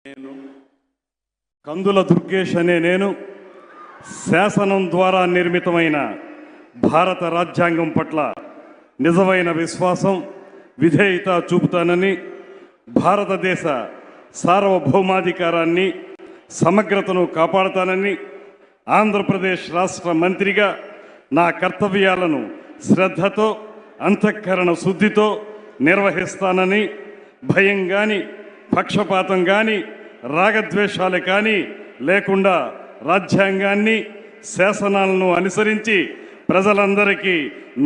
S2: నేను
S5: కందుల దుర్గేష్ అనే నేను శాసనం ద్వారా నిర్మితమైన భారత రాజ్యాంగం పట్ల నిజమైన విశ్వాసం విధేయత చూపుతానని, భారతదేశ సార్వభౌమాధికారాన్ని సమగ్రతను కాపాడుతానని, ఆంధ్రప్రదేశ్ రాష్ట్ర మంత్రిగా నా కర్తవ్యాలను శ్రద్ధతో అంతఃకరణ శుద్ధితో నిర్వహిస్తానని, భయం కానీ పక్షపాతం కానీ రాగద్వేషాలు కానీ లేకుండా రాజ్యాంగాన్ని శాసనాలను అనుసరించి ప్రజలందరికీ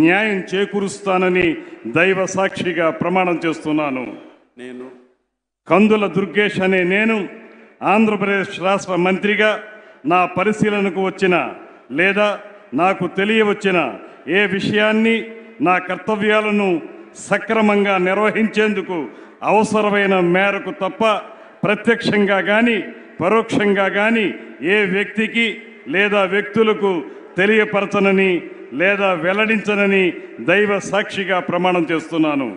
S5: న్యాయం చేకూరుస్తానని దైవ సాక్షిగా ప్రమాణం చేస్తున్నాను.
S2: నేను
S5: కందుల దుర్గేష్ అనే నేను ఆంధ్రప్రదేశ్ రాష్ట్ర మంత్రిగా నా పరిశీలనకు వచ్చిన లేదా నాకు తెలియవచ్చిన ఏ విషయాన్ని నా కర్తవ్యాలను సక్రమంగా నిర్వహించేందుకు అవసరమైన మేరకు తప్ప ప్రత్యక్షంగా కానీ పరోక్షంగా కానీ ఏ వ్యక్తికి లేదా వ్యక్తులకు తెలియపరచనని లేదా వెల్లడించనని దైవ సాక్షిగా ప్రమాణం చేస్తున్నాను.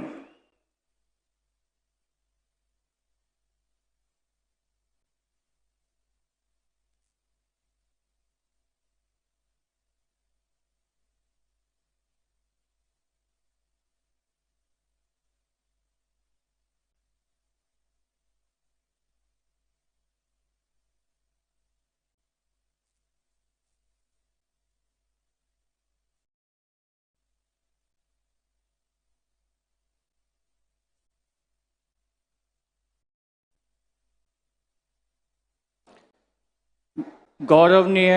S1: గౌరవనీయ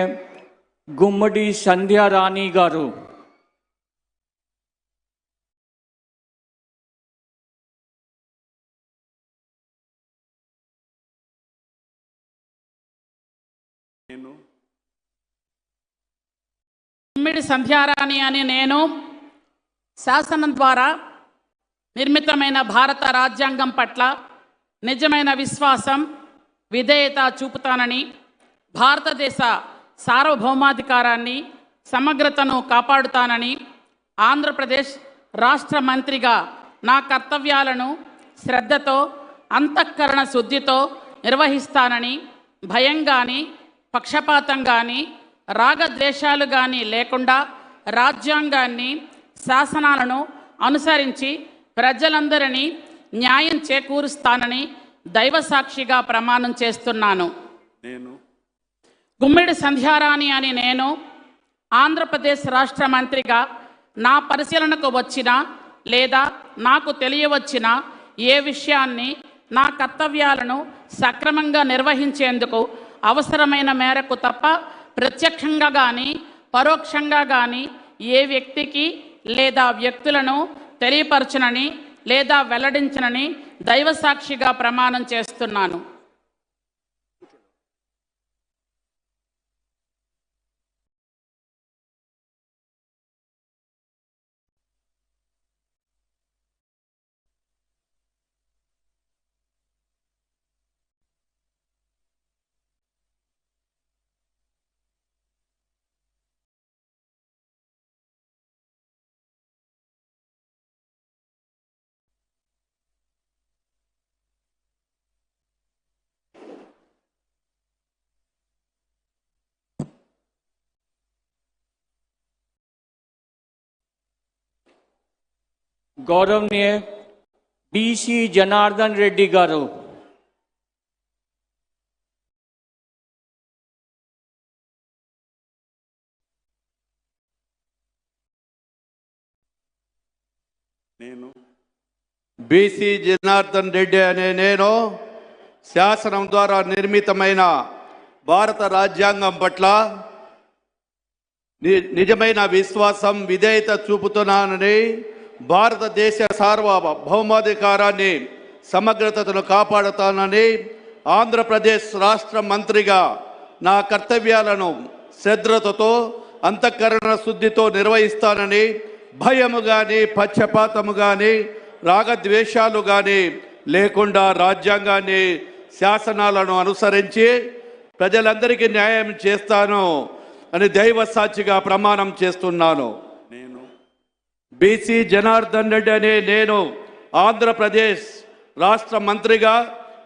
S1: గుమ్మడి సంధ్యారాణి గారు,
S2: నేను
S11: గుమ్మిడి సంధ్యారాణి అనే నేను శాసనం ద్వారా నిర్మితమైన భారత రాజ్యాంగం పట్ల నిజమైన విశ్వాసం, విధేయత చూపుతానని, భారతదేశ సార్వభౌమాధికారాన్ని, సమగ్రతను కాపాడుతానని, ఆంధ్రప్రదేశ్ రాష్ట్ర మంత్రిగా నా కర్తవ్యాలను శ్రద్ధతో, అంతఃకరణ శుద్ధితో నిర్వహిస్తానని, భయం కానీ, పక్షపాతం కానీ, రాగద్వేషాలు కానీ లేకుండా రాజ్యాంగాన్ని, శాసనాలను అనుసరించి ప్రజలందరినీ న్యాయం చేకూరుస్తానని దైవసాక్షిగా ప్రమాణం చేస్తున్నాను.
S2: నేను
S11: గుమ్మిడి సంధ్యారాణి అని నేను ఆంధ్రప్రదేశ్ రాష్ట్ర మంత్రిగా నా పరిశీలనకు వచ్చిన లేదా నాకు తెలియవచ్చిన ఏ విషయాన్ని, నా కర్తవ్యాలను సక్రమంగా నిర్వహించేందుకు అవసరమైన మేరకు తప్ప ప్రత్యక్షంగా కానీ పరోక్షంగా కానీ ఏ వ్యక్తికి లేదా వ్యక్తులను తెలియపరచనని లేదా వెల్లడించనని దైవసాక్షిగా ప్రమాణం చేస్తున్నాను.
S1: గౌరవనీయ బిసి జనార్దన్ రెడ్డి గారు,
S2: నేను
S5: బీసీ జనార్దన్ రెడ్డి అనే నేను శాసనం ద్వారా నిర్మితమైన భారత రాజ్యాంగం పట్ల నిజమైన విశ్వాసం, విధేయత చూపుతున్నానని, భారతదేశ సార్వభౌమాధికారాన్ని, సమగ్రతను కాపాడుతానని, ఆంధ్రప్రదేశ్ రాష్ట్ర మంత్రిగా నా కర్తవ్యాలను శ్రద్ధతో, అంతఃకరణ శుద్ధితో నిర్వహిస్తానని, భయము కానీ, పక్షపాతము కానీ, రాగద్వేషాలు కానీ లేకుండా రాజ్యాంగాన్ని, శాసనాలను అనుసరించి ప్రజలందరికీ న్యాయం చేస్తాను అని దైవ సాక్షిగా ప్రమాణం చేస్తున్నాను.
S2: నేను
S5: బీసీ జనార్దన్ రెడ్డి అనే నేను ఆంధ్రప్రదేశ్ రాష్ట్ర మంత్రిగా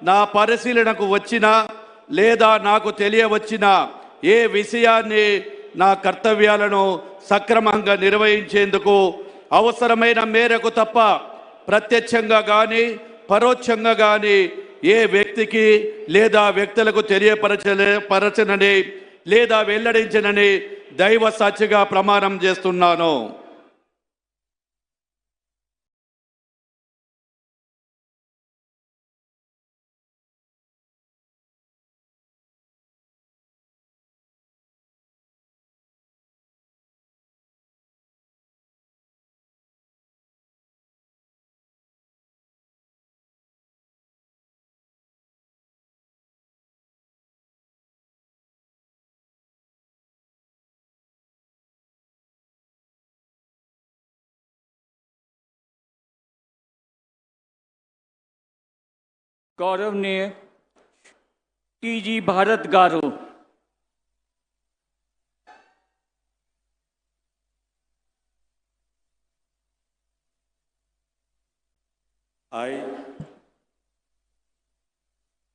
S5: నా పరిశీలనకు వచ్చిన లేదా నాకు తెలియవచ్చిన ఏ విషయాన్ని, నా కర్తవ్యాలను సక్రమంగా నిర్వహించేందుకు అవసరమైన మేరకు తప్ప ప్రత్యక్షంగా కానీ పరోక్షంగా కానీ ఏ వ్యక్తికి లేదా వ్యక్తులకు తెలియపరచనని లేదా వెల్లడించనని దైవ సాక్షిగా ప్రమాణం చేస్తున్నాను.
S1: గౌరవనీయ టీజీ భారత్ గారు,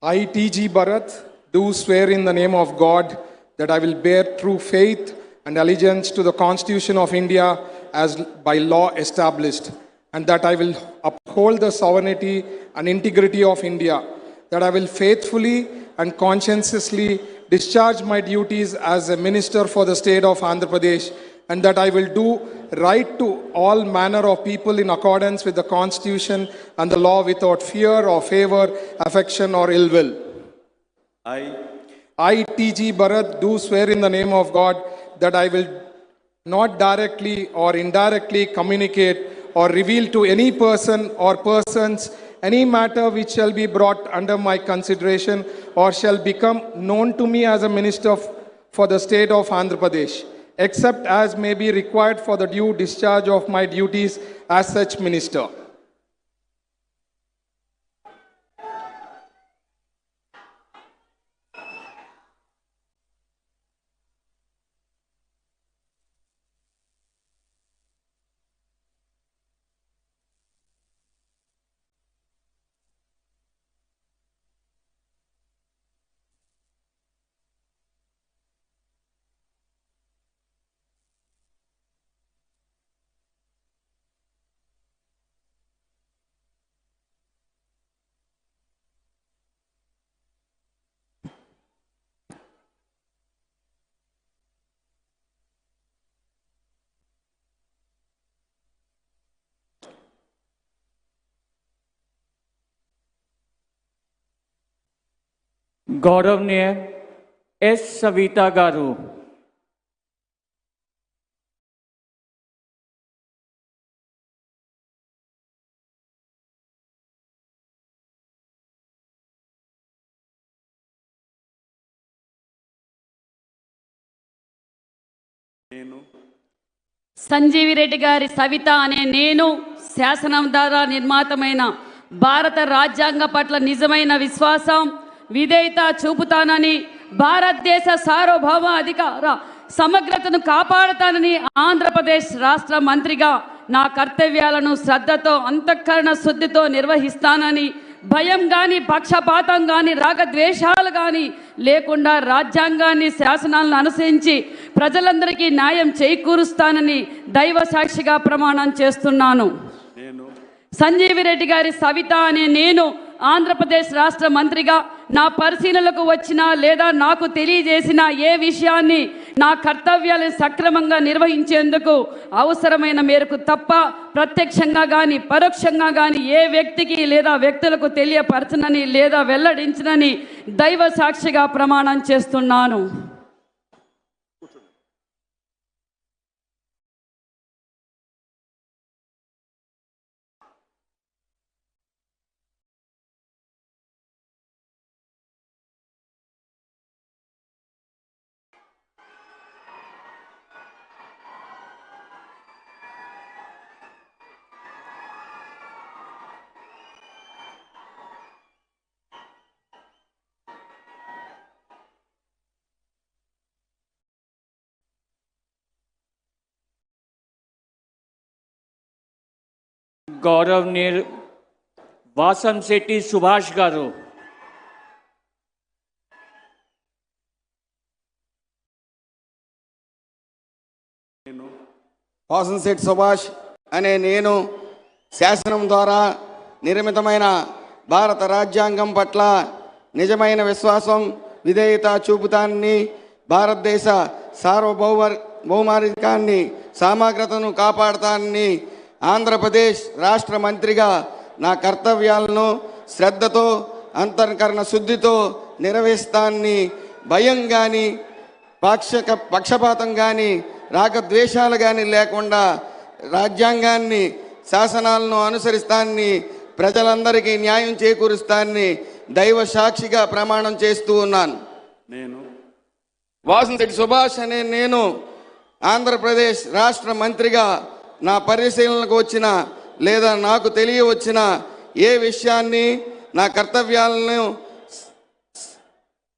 S12: I, T.G. Bharat, do swear in the name of God that I will bear true faith and allegiance to the Constitution of India as by law established, and that I will uphold the sovereignty and integrity of India, that I will faithfully and conscientiously discharge my duties as a minister for the state of Andhra Pradesh, and that I will do right to all manner of people in accordance with the Constitution and the law without fear or favor, affection or ill will. I, T.G. Bharat, do swear in the name of God that I will not directly or indirectly communicate or reveal to any person or persons any matter which shall be brought under my consideration or shall become known to me as a minister for the state of Andhra Pradesh, except as may be required for the due discharge of my duties as such minister.
S1: गौरवनीय S Savita garu.
S2: నేను
S13: సంజీవి రెడ్డి గారి సవిత అనే నేను శాసనం ద్వారా నిర్మాతమైన భారత రాజ్యాంగ పట్ల నిజమైన విశ్వాసం విధేయత చూపుతానని భారతదేశ సార్వభౌమ అధికార సమగ్రతను కాపాడుతానని ఆంధ్రప్రదేశ్ రాష్ట్ర మంత్రిగా నా కర్తవ్యాలను శ్రద్ధతో అంతఃకరణ శుద్ధితో నిర్వహిస్తానని భయం కానీ పక్షపాతం కానీ రాగద్వేషాలు కానీ లేకుండా రాజ్యాంగాన్ని శాసనాలను అనుసరించి ప్రజలందరికీ న్యాయం చేకూరుస్తానని దైవ సాక్షిగా ప్రమాణం చేస్తున్నాను. సంజీవి రెడ్డి గారి సవిత అనే నేను ఆంధ్రప్రదేశ్ రాష్ట్ర మంత్రిగా నా పరిశీలనకు వచ్చిన లేదా నాకు తెలియజేసిన ఏ విషయాన్ని నా కర్తవ్యాలను సక్రమంగా నిర్వహించేందుకు అవసరమైన మేరకు తప్ప ప్రత్యక్షంగా కానీ పరోక్షంగా కానీ ఏ వ్యక్తికి లేదా వ్యక్తులకు తెలియపరచనని లేదా వెల్లడించనని దైవ సాక్షిగా ప్రమాణం చేస్తున్నాను.
S1: गौरवनीय वासम शेट्टी सुभाष गारू।
S14: వాసంశెట్టి సుభాష్ అనే నేను శాసనం ద్వారా నిర్మితమైన భారత రాజ్యాంగం పట్ల నిజమైన విశ్వాసం విధేయత చూపుతానని భారతదేశ సార్వభౌమాధికాన్ని సమగ్రతను కాపాడుతానని ఆంధ్రప్రదేశ్ రాష్ట్ర మంత్రిగా నా కర్తవ్యాలను శ్రద్ధతో అంతఃకరణ శుద్ధితో నిర్వహిస్తానని భయం కానీ పక్షపాతం కానీ రాగద్వేషాలు కానీ లేకుండా రాజ్యాంగాన్ని శాసనాలను అనుసరిస్తానని ప్రజలందరికీ న్యాయం చేకూరుస్తానని దైవ సాక్షిగా ప్రమాణం చేస్తూ ఉన్నాను. వాసంశెట్టి సుభాష్ అనే నేను ఆంధ్రప్రదేశ్ రాష్ట్ర మంత్రిగా నా పరిశీలనకు వచ్చిన లేదా నాకు తెలియవచ్చిన ఏ విషయాన్ని నా కర్తవ్యాలను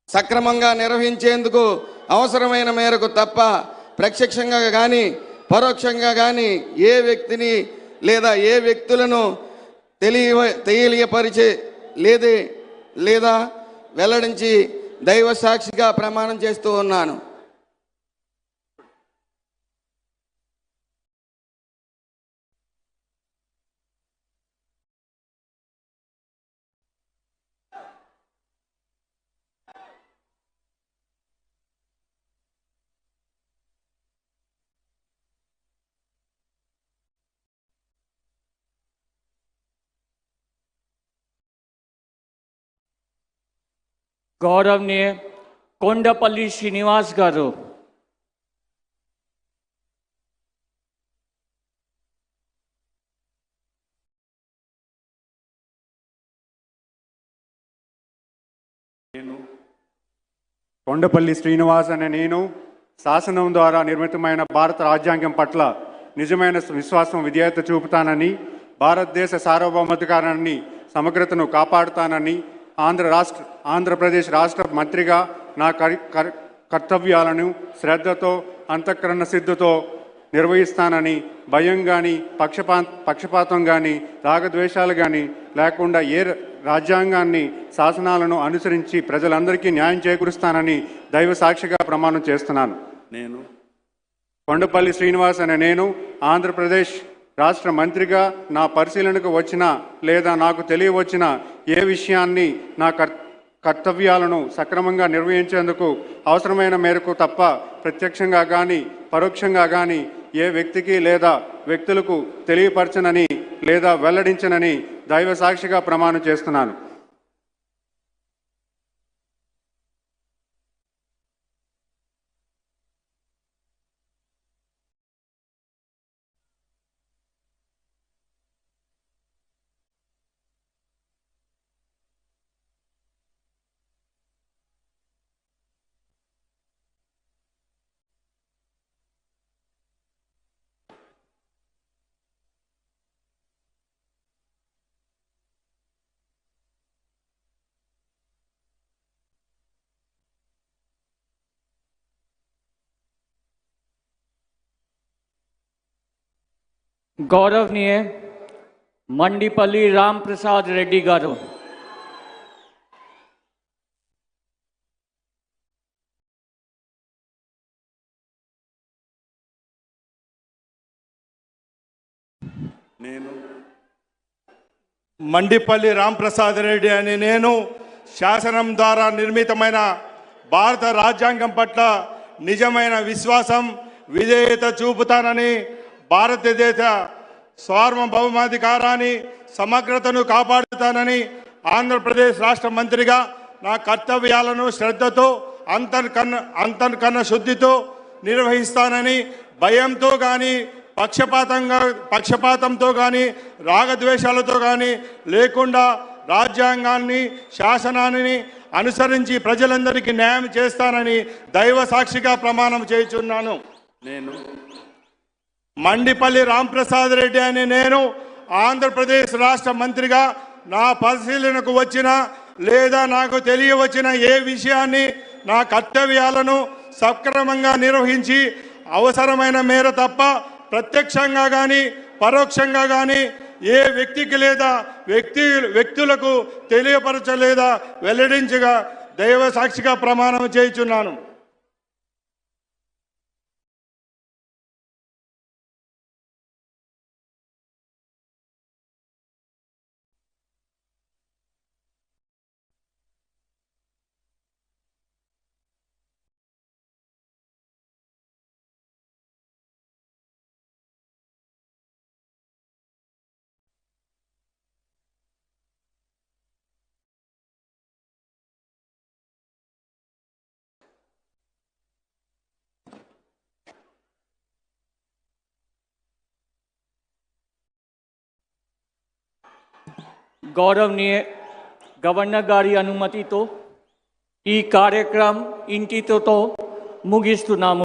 S14: సక్రమంగా నిర్వహించేందుకు అవసరమైన మేరకు తప్ప ప్రత్యక్షంగా కానీ పరోక్షంగా కానీ ఏ వ్యక్తిని లేదా ఏ వ్యక్తులను తెలియపరిచే లేదా వెల్లడించి దైవ సాక్షిగా ప్రమాణం చేస్తూ ఉన్నాను.
S1: गौरवनीय కొండపల్లి శ్రీనివాస్ గారు,
S15: కొండపల్లి శ్రీనివాస్ అనే నేను శాసనం ద్వారా నిర్మితమైన భారత రాజ్యాంగం పట్ల నిజమైన విశ్వాసం విధేయత చూపుతానని, భారతదేశ సార్వభౌమాధికారాన్ని సమగ్రతను కాపాడుతానని, ఆంధ్రప్రదేశ్ రాష్ట్ర మంత్రిగా నా కర్తవ్యాలను శ్రద్ధతో అంతఃకరణ సిద్ధతో నిర్వహిస్తానని, భయం కానీ పక్షపాతం కానీ రాగద్వేషాలు కానీ లేకుండా రాజ్యాంగాన్ని శాసనాలను అనుసరించి ప్రజలందరికీ న్యాయం చేకూరుస్తానని దైవ సాక్షిగా ప్రమాణం చేస్తున్నాను.
S2: నేను
S15: కొండపల్లి శ్రీనివాస్ అనే నేను ఆంధ్రప్రదేశ్ రాష్ట్ర మంత్రిగా నా పరిశీలనకు వచ్చిన లేదా నాకు తెలియవచ్చిన ఏ విషయాన్ని నా కర్తవ్యాలను సక్రమంగా నిర్వహించేందుకు అవసరమైన మేరకు తప్ప ప్రత్యక్షంగా కానీ పరోక్షంగా కానీ ఏ వ్యక్తికి లేదా వ్యక్తులకు తెలియపరచనని లేదా వెల్లడించనని దైవ సాక్షిగా ప్రమాణం చేస్తున్నాను.
S1: గౌరవనీయ మండిపల్లి రామ్ ప్రసాద్ రెడ్డి గారు,
S2: నేను
S10: మండిపల్లి రాంప్రసాద్ రెడ్డి అని నేను శాసనం ద్వారా నిర్మితమైన భారత రాజ్యాంగం పట్ల నిజమైన విశ్వాసం విధేయత చూపుతానని, భారతదేశ సార్వభౌమాధికారాన్ని సమగ్రతను కాపాడుతానని, ఆంధ్రప్రదేశ్ రాష్ట్ర మంత్రిగా నా కర్తవ్యాలను శ్రద్ధతో అంతర్కన్న శుద్ధితో నిర్వహిస్తానని, భయంతో కానీ పక్షపాతంతో కానీ రాగద్వేషాలతో కానీ లేకుండా రాజ్యాంగాన్ని శాసనాన్ని అనుసరించి ప్రజలందరికీ న్యాయం చేస్తానని దైవ సాక్షిగా ప్రమాణం చేయుచున్నాను.
S2: నేను
S10: మండిపల్లి రాంప్రసాద్ రెడ్డి అని నేను ఆంధ్రప్రదేశ్ రాష్ట్ర మంత్రిగా నా పరిశీలనకు వచ్చిన లేదా నాకు తెలియవచ్చిన ఏ విషయాన్ని నా కర్తవ్యాలను సక్రమంగా నిర్వహించి అవసరమైన మేర తప్ప ప్రత్యక్షంగా కానీ పరోక్షంగా కానీ ఏ వ్యక్తికి లేదా వ్యక్తులకు తెలియపరచలేదా వెల్లడించగా దైవ సాక్షిగా ప్రమాణం చేయుచున్నాను.
S1: గౌరవనీయ గవర్నర్ గారి అనుమతితో ఈ కార్యక్రమం ఇంటితో ముగిస్తున్నాము.